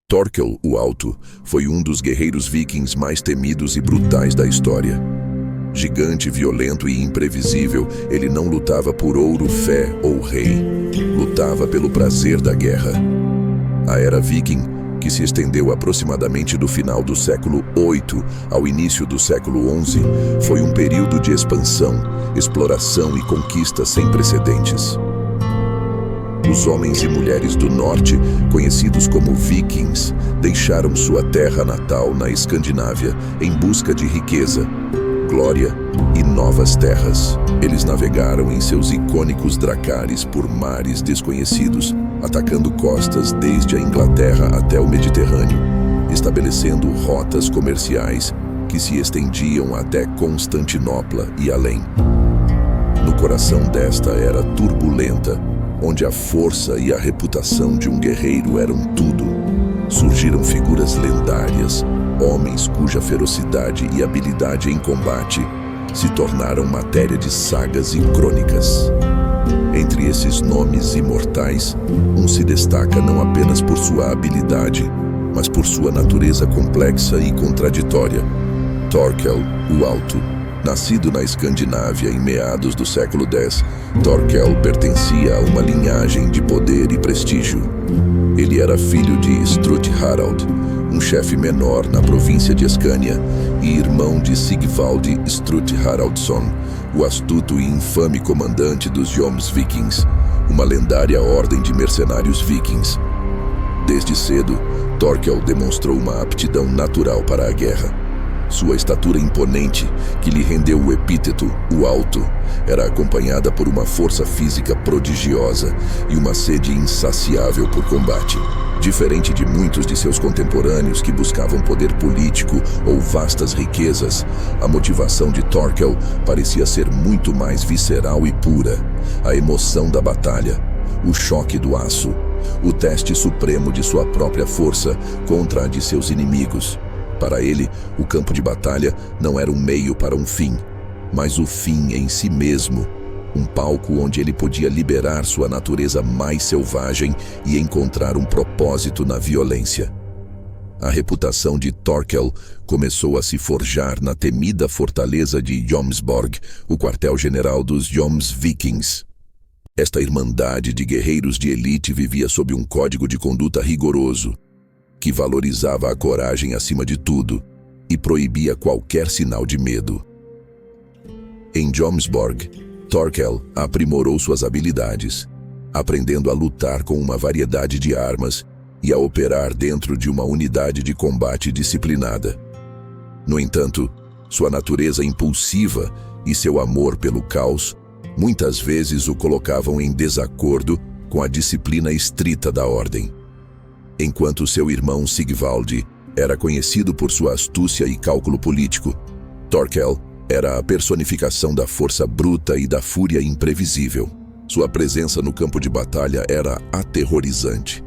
Thorkel o Alto foi um dos guerreiros vikings mais temidos e brutais da história. Gigante, violento e imprevisível, ele não lutava por ouro, fé ou rei. Lutava pelo prazer da guerra. A era viking, que se estendeu aproximadamente do final do século VIII ao início do século XI, foi um período de expansão, exploração e conquista sem precedentes. Os homens e mulheres do norte, conhecidos como vikings, deixaram sua terra natal na Escandinávia em busca de riqueza, glória e novas terras. Eles navegaram em seus icônicos dracares por mares desconhecidos, atacando costas desde a Inglaterra até o Mediterrâneo, estabelecendo rotas comerciais que se estendiam até Constantinopla e além. No coração desta era turbulenta, onde a força e a reputação de um guerreiro eram tudo, surgiram figuras lendárias, homens cuja ferocidade e habilidade em combate se tornaram matéria de sagas e crônicas. Entre esses nomes imortais, um se destaca não apenas por sua habilidade, mas por sua natureza complexa e contraditória. Thorkel o Alto. Nascido na Escandinávia em meados do século X, Thorkel pertencia a uma linhagem de poder e prestígio. Ele era filho de Strutt-Harald, um chefe menor na província de Escânia, e irmão de Sigvald Strutt-Haraldsson, o astuto e infame comandante dos Jomsvikings, uma lendária ordem de mercenários vikings. Desde cedo, Thorkel demonstrou uma aptidão natural para a guerra. Sua estatura imponente, que lhe rendeu o epíteto o Alto, era acompanhada por uma força física prodigiosa e uma sede insaciável por combate. Diferente de muitos de seus contemporâneos que buscavam poder político ou vastas riquezas, a motivação de Thorkel parecia ser muito mais visceral e pura. A emoção da batalha, o choque do aço, o teste supremo de sua própria força contra a de seus inimigos. Para ele, o campo de batalha não era um meio para um fim, mas o fim em si mesmo, um palco onde ele podia liberar sua natureza mais selvagem e encontrar um propósito na violência. A reputação de Thorkel começou a se forjar na temida fortaleza de Jomsborg, o quartel-general dos Jomsvikings. Esta irmandade de guerreiros de elite vivia sob um código de conduta rigoroso, que valorizava a coragem acima de tudo e proibia qualquer sinal de medo. Em Jomsborg, Thorkel aprimorou suas habilidades, aprendendo a lutar com uma variedade de armas e a operar dentro de uma unidade de combate disciplinada. No entanto, sua natureza impulsiva e seu amor pelo caos muitas vezes o colocavam em desacordo com a disciplina estrita da ordem. Enquanto seu irmão Sigvald era conhecido por sua astúcia e cálculo político, Thorkel era a personificação da força bruta e da fúria imprevisível. Sua presença no campo de batalha era aterrorizante.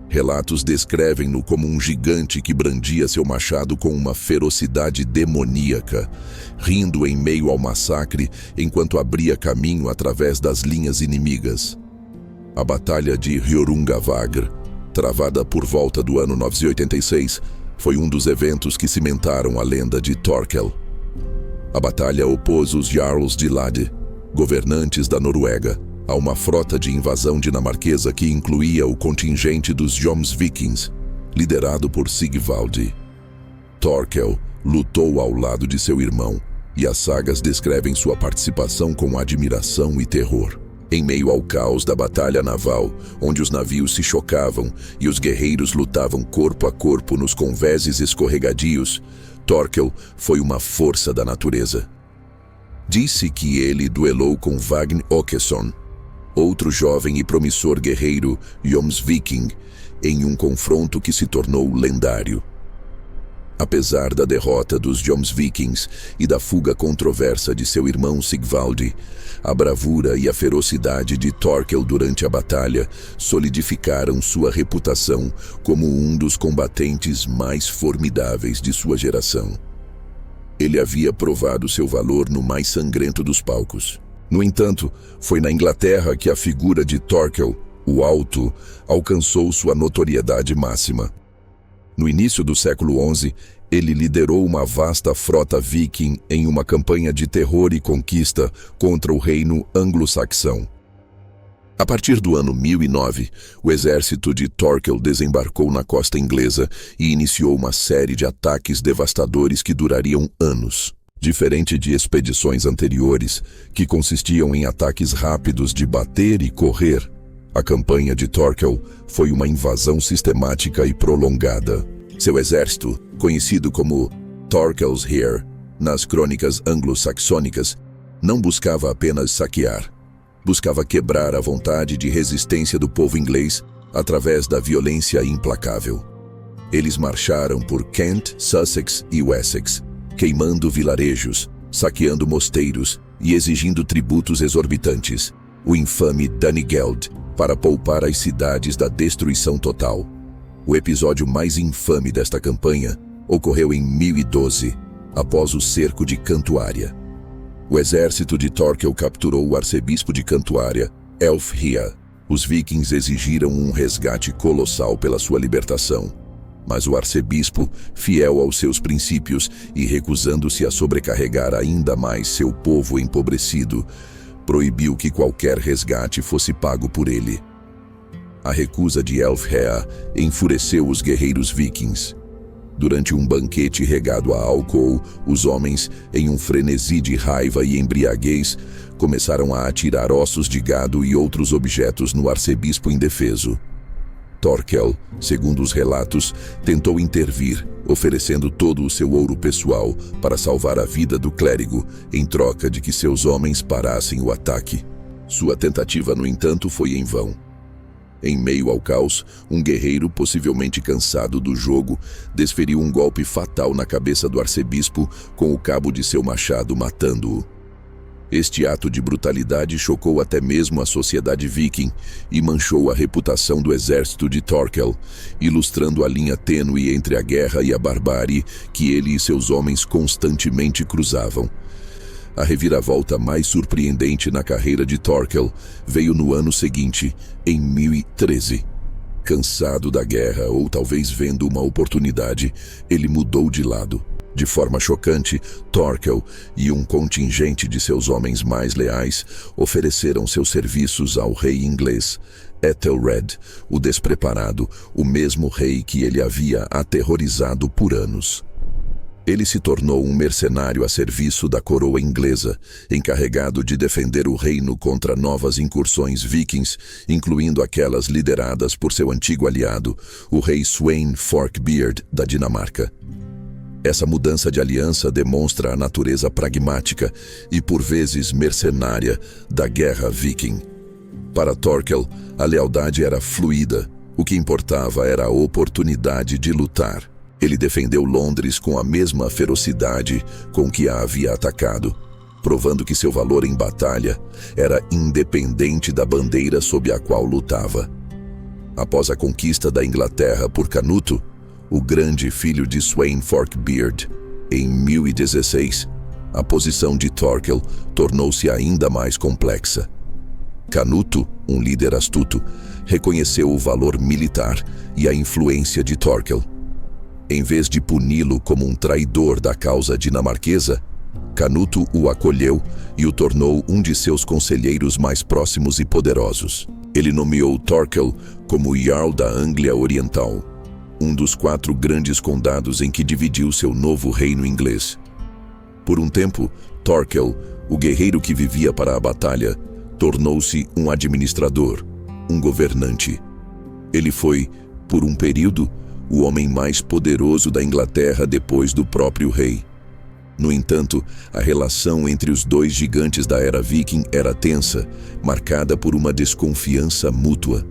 Relatos descrevem-no como um gigante que brandia seu machado com uma ferocidade demoníaca, rindo em meio ao massacre enquanto abria caminho através das linhas inimigas. A Batalha de Hjörungavágr, travada por volta do ano 986, foi um dos eventos que cimentaram a lenda de Thorkel. A batalha opôs os Jarls de Lade, governantes da Noruega, a uma frota de invasão dinamarquesa que incluía o contingente dos Jomsvikings, liderado por Sigvald. Thorkel lutou ao lado de seu irmão, e as sagas descrevem sua participação com admiração e terror. Em meio ao caos da batalha naval, onde os navios se chocavam e os guerreiros lutavam corpo a corpo nos convéses escorregadios, Thorkel foi uma força da natureza. Disse que ele duelou com Vagn Åkesson, outro jovem e promissor guerreiro Jomsviking, em um confronto que se tornou lendário. Apesar da derrota dos Jomsvikings e da fuga controversa de seu irmão Sigvald, a bravura e a ferocidade de Thorkel durante a batalha solidificaram sua reputação como um dos combatentes mais formidáveis de sua geração. Ele havia provado seu valor no mais sangrento dos palcos. No entanto, foi na Inglaterra que a figura de Thorkel, o Alto, alcançou sua notoriedade máxima. No início do século XI, ele liderou uma vasta frota viking em uma campanha de terror e conquista contra o reino anglo-saxão. A partir do ano 1009, o exército de Thorkel desembarcou na costa inglesa e iniciou uma série de ataques devastadores que durariam anos. Diferente de expedições anteriores, que consistiam em ataques rápidos de bater e correr, a campanha de Thorkel foi uma invasão sistemática e prolongada. Seu exército, conhecido como Thorkel's Heer nas crônicas anglo-saxônicas, não buscava apenas saquear. Buscava quebrar a vontade de resistência do povo inglês através da violência implacável. Eles marcharam por Kent, Sussex e Wessex, queimando vilarejos, saqueando mosteiros e exigindo tributos exorbitantes, o infame Danegeld, para poupar as cidades da destruição total. O episódio mais infame desta campanha ocorreu em 1012, após o cerco de Cantuária. O exército de Thorkel capturou o arcebispo de Cantuária, Ælfhere. Os vikings exigiram um resgate colossal pela sua libertação. Mas o arcebispo, fiel aos seus princípios e recusando-se a sobrecarregar ainda mais seu povo empobrecido, proibiu que qualquer resgate fosse pago por ele. A recusa de Ælfhere enfureceu os guerreiros vikings. Durante um banquete regado a álcool, os homens, em um frenesi de raiva e embriaguez, começaram a atirar ossos de gado e outros objetos no arcebispo indefeso. Thorkel, segundo os relatos, tentou intervir, oferecendo todo o seu ouro pessoal para salvar a vida do clérigo, em troca de que seus homens parassem o ataque. Sua tentativa, no entanto, foi em vão. Em meio ao caos, um guerreiro, possivelmente cansado do jogo, desferiu um golpe fatal na cabeça do arcebispo com o cabo de seu machado, matando-o. Este ato de brutalidade chocou até mesmo a sociedade viking e manchou a reputação do exército de Thorkel, ilustrando a linha tênue entre a guerra e a barbárie que ele e seus homens constantemente cruzavam. A reviravolta mais surpreendente na carreira de Thorkel veio no ano seguinte, em 1013. Cansado da guerra, ou talvez vendo uma oportunidade, ele mudou de lado. De forma chocante, Thorkel e um contingente de seus homens mais leais ofereceram seus serviços ao rei inglês, Ethelred, o despreparado, o mesmo rei que ele havia aterrorizado por anos. Ele se tornou um mercenário a serviço da coroa inglesa, encarregado de defender o reino contra novas incursões vikings, incluindo aquelas lideradas por seu antigo aliado, o rei Sweyn Forkbeard da Dinamarca. Essa mudança de aliança demonstra a natureza pragmática e, por vezes, mercenária da guerra viking. Para Thorkel, a lealdade era fluida, o que importava era a oportunidade de lutar. Ele defendeu Londres com a mesma ferocidade com que a havia atacado, provando que seu valor em batalha era independente da bandeira sob a qual lutava. Após a conquista da Inglaterra por Canuto, o grande filho de Sweyn Forkbeard, em 1016, a posição de Thorkel tornou-se ainda mais complexa. Canuto, um líder astuto, reconheceu o valor militar e a influência de Thorkel. Em vez de puni-lo como um traidor da causa dinamarquesa, Canuto o acolheu e o tornou um de seus conselheiros mais próximos e poderosos. Ele nomeou Thorkel como Jarl da Anglia Oriental, um dos 4 grandes condados em que dividiu seu novo reino inglês. Por um tempo, Thorkel, o guerreiro que vivia para a batalha, tornou-se um administrador, um governante. Ele foi, por um período, o homem mais poderoso da Inglaterra depois do próprio rei. No entanto, a relação entre os dois gigantes da era viking era tensa, marcada por uma desconfiança mútua.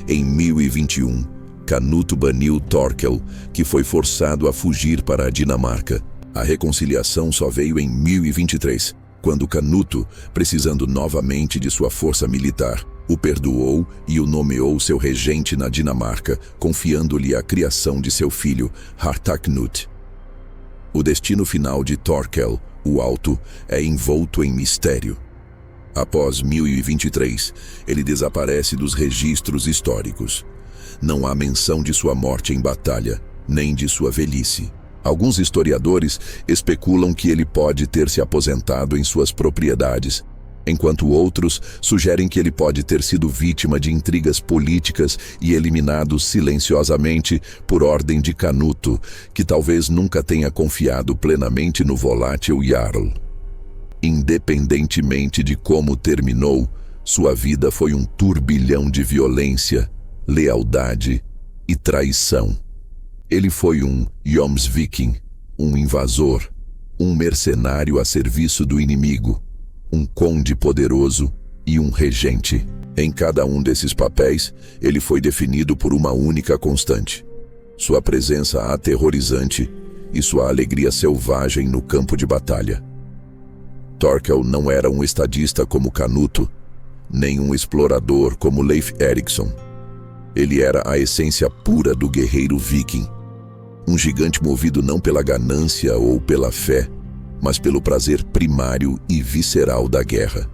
Em 1021, Canuto baniu Thorkel, que foi forçado a fugir para a Dinamarca. A reconciliação só veio em 1023, quando Canuto, precisando novamente de sua força militar, o perdoou e o nomeou seu regente na Dinamarca, confiando-lhe a criação de seu filho, Harthacnut. O destino final de Thorkel, o Alto, é envolto em mistério. Após 1023, ele desaparece dos registros históricos. Não há menção de sua morte em batalha, nem de sua velhice. Alguns historiadores especulam que ele pode ter se aposentado em suas propriedades, enquanto outros sugerem que ele pode ter sido vítima de intrigas políticas e eliminado silenciosamente por ordem de Canuto, que talvez nunca tenha confiado plenamente no volátil Jarl. Independentemente de como terminou, sua vida foi um turbilhão de violência, lealdade e traição. Ele foi um Jomsviking, um invasor, um mercenário a serviço do inimigo, um conde poderoso e um regente. Em cada um desses papéis, ele foi definido por uma única constante: sua presença aterrorizante e sua alegria selvagem no campo de batalha. Thorkel não era um estadista como Canuto, nem um explorador como Leif Erikson. Ele era a essência pura do guerreiro viking, um gigante movido não pela ganância ou pela fé, mas pelo prazer primário e visceral da guerra.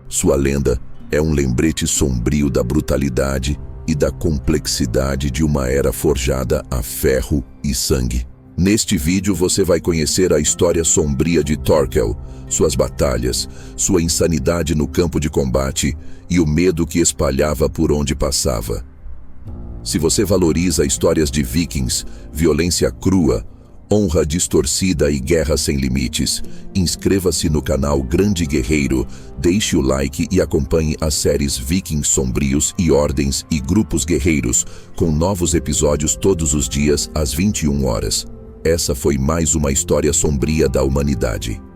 Sua lenda é um lembrete sombrio da brutalidade e da complexidade de uma era forjada a ferro e sangue. Neste vídeo você vai conhecer a história sombria de Thorkel, suas batalhas, sua insanidade no campo de combate e o medo que espalhava por onde passava. Se você valoriza histórias de vikings, violência crua, honra distorcida e guerra sem limites, inscreva-se no canal Grande Guerreiro, deixe o like e acompanhe as séries Vikings Sombrios e Ordens e Grupos Guerreiros, com novos episódios todos os dias às 21 horas. Essa foi mais uma história sombria da humanidade.